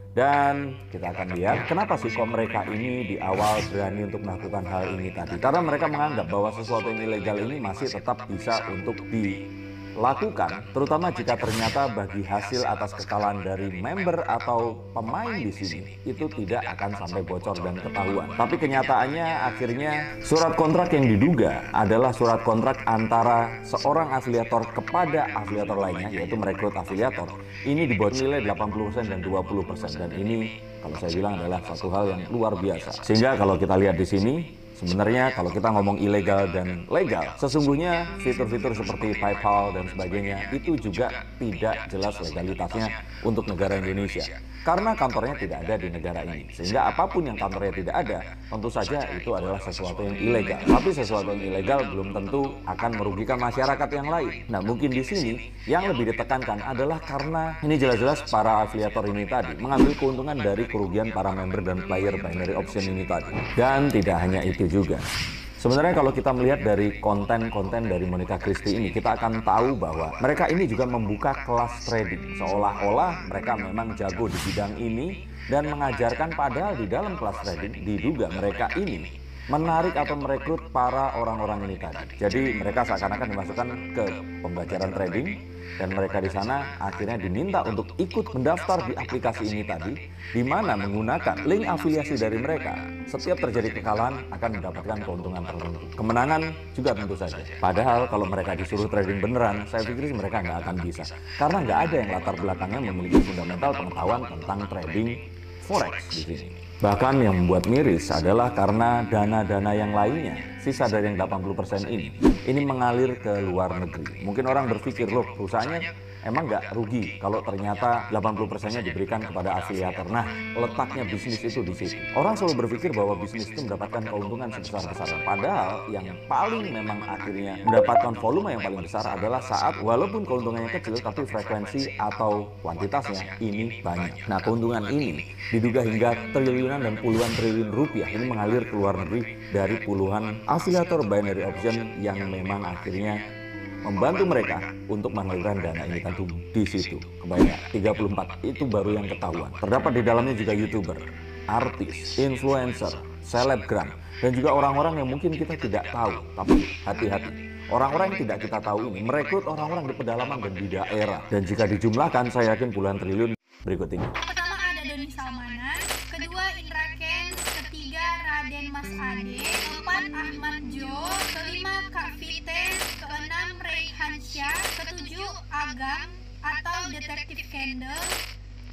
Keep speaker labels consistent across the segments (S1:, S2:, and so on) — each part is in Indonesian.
S1: Dan kita akan lihat kenapa sih kok mereka ini di awal berani untuk melakukan hal ini tadi. Karena mereka menganggap bahwa sesuatu yang ilegal ini masih tetap bisa untuk dilakukan, terutama jika ternyata bagi hasil atas kekalahan dari member atau pemain di sini itu tidak akan sampai bocor dan ketahuan. Tapi kenyataannya akhirnya surat kontrak yang diduga adalah surat kontrak antara seorang afiliator kepada afiliator lainnya, yaitu merekrut afiliator. Ini dibuat nilai 80% dan 20%, dan ini kalau saya bilang adalah satu hal yang luar biasa. Sehingga kalau kita lihat di sini, sebenarnya kalau kita ngomong ilegal dan legal, sesungguhnya fitur-fitur seperti PayPal dan sebagainya itu juga tidak jelas legalitasnya untuk negara Indonesia. Karena kantornya tidak ada di negara ini. Sehingga apapun yang kantornya tidak ada, tentu saja itu adalah sesuatu yang ilegal. Tapi sesuatu yang ilegal belum tentu akan merugikan masyarakat yang lain. Nah, mungkin di sini yang lebih ditekankan adalah karena ini jelas-jelas para afiliator ini tadi mengambil keuntungan dari kerugian para member dan player binary option ini tadi. Dan tidak hanya itu juga. Sebenarnya kalau kita melihat dari konten-konten dari Monica Christie ini, kita akan tahu bahwa mereka ini juga membuka kelas trading. Seolah-olah mereka memang jago di bidang ini dan mengajarkan, padahal di dalam kelas trading diduga mereka ini menarik atau merekrut para orang-orang ini tadi. Jadi mereka seakan-akan dimasukkan ke pembelajaran trading dan mereka di sana akhirnya diminta untuk ikut mendaftar di aplikasi ini tadi, di mana menggunakan link afiliasi dari mereka. Setiap terjadi kekalahan akan mendapatkan keuntungan tertentu. Kemenangan juga tentu saja. Padahal kalau mereka disuruh trading beneran, saya pikir mereka nggak akan bisa. Karena nggak ada yang latar belakangnya memiliki fundamental pengetahuan tentang trading forex di sini. Bahkan yang membuat miris adalah karena dana-dana yang lainnya, sisa dari yang 80% ini mengalir ke luar negeri. Mungkin orang berpikir, loh perusahaannya emang nggak rugi kalau ternyata 80%-nya diberikan kepada afiliator. Nah, letaknya bisnis itu di situ. Orang selalu berpikir bahwa bisnis itu mendapatkan keuntungan sebesar-besarnya. Padahal yang paling memang akhirnya mendapatkan volume yang paling besar adalah saat walaupun keuntungannya kecil, tapi frekuensi atau kuantitasnya ini banyak. Nah, keuntungan ini diduga hingga triliunan dan puluhan triliun rupiah ini mengalir ke luar negeri dari puluhan afiliator binary option yang memang akhirnya membantu mereka untuk mengalirkan dana ini tentu di situ. Kebanyakan 34 itu baru yang ketahuan. Terdapat di dalamnya juga YouTuber, artis, influencer, selebgram, dan juga orang-orang yang mungkin kita tidak tahu. Tapi hati-hati, orang-orang yang tidak kita tahu ini merekrut orang-orang di pedalaman dan di daerah. Dan jika dijumlahkan, saya yakin puluhan triliun. Berikut ini.
S2: Pertama ada Doni Salmanan, kedua Indra Kents, ketiga Raden Mas Ade, keempat Ahmad Jo, kelima Kak Vites, keenam Raihan Syah, ketujuh Agam atau Detektif Candle,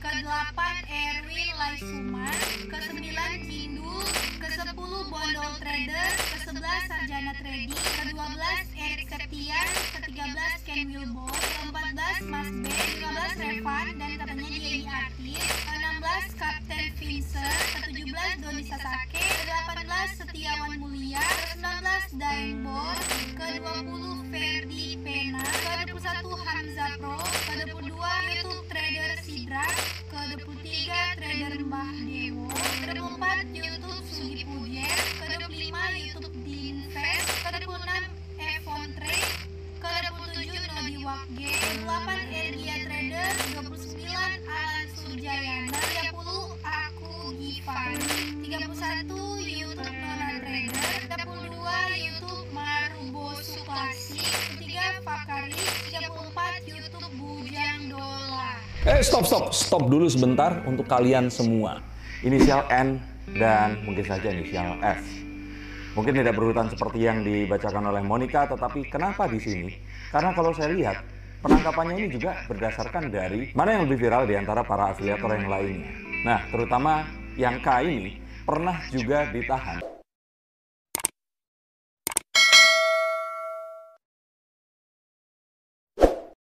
S2: ke-8 Erwin Laisuman, ke-9 Cindul, ke-10 Bondol Trader, ke-11 Sarjana Trading, ke-12 Erik Septian, ke-13 Ken Wilbo, ke-14 Mas B, ke-15 Revan dan katanya dia ini artis, ke-16 Kapten Vincent, ke-17 Doni Sasake, ke-18 Setiawan Mulia, ke-19 Daeng Bos, ke-20 Ferdi Pena, ke-21 Hamza Pro, ke-22 YouTube Trader Sidra, ke-23 Trader Mbah Dewo, ke-24 YouTube Sugi Pujen, ke-25 YouTube Dinvest, ke-26 Evon Trade, ke-27 Nodi Wakge, ke-28 Ergia Trader, 29 Alan Surjayana, 30 Aku Gifan, 31 YouTube Nona Trader, 32 YouTube Marubo Suklasi, 3 Fakari, 34 YouTube Bujang Dola.
S1: Stop dulu sebentar untuk kalian semua. Inisial N dan mungkin saja inisial F. Mungkin tidak berurutan seperti yang dibacakan oleh Monica, tetapi kenapa di sini? Karena kalau saya lihat, penangkapannya ini juga berdasarkan dari mana yang lebih viral di antara para afiliator yang lainnya. Nah, terutama yang K ini pernah juga ditahan.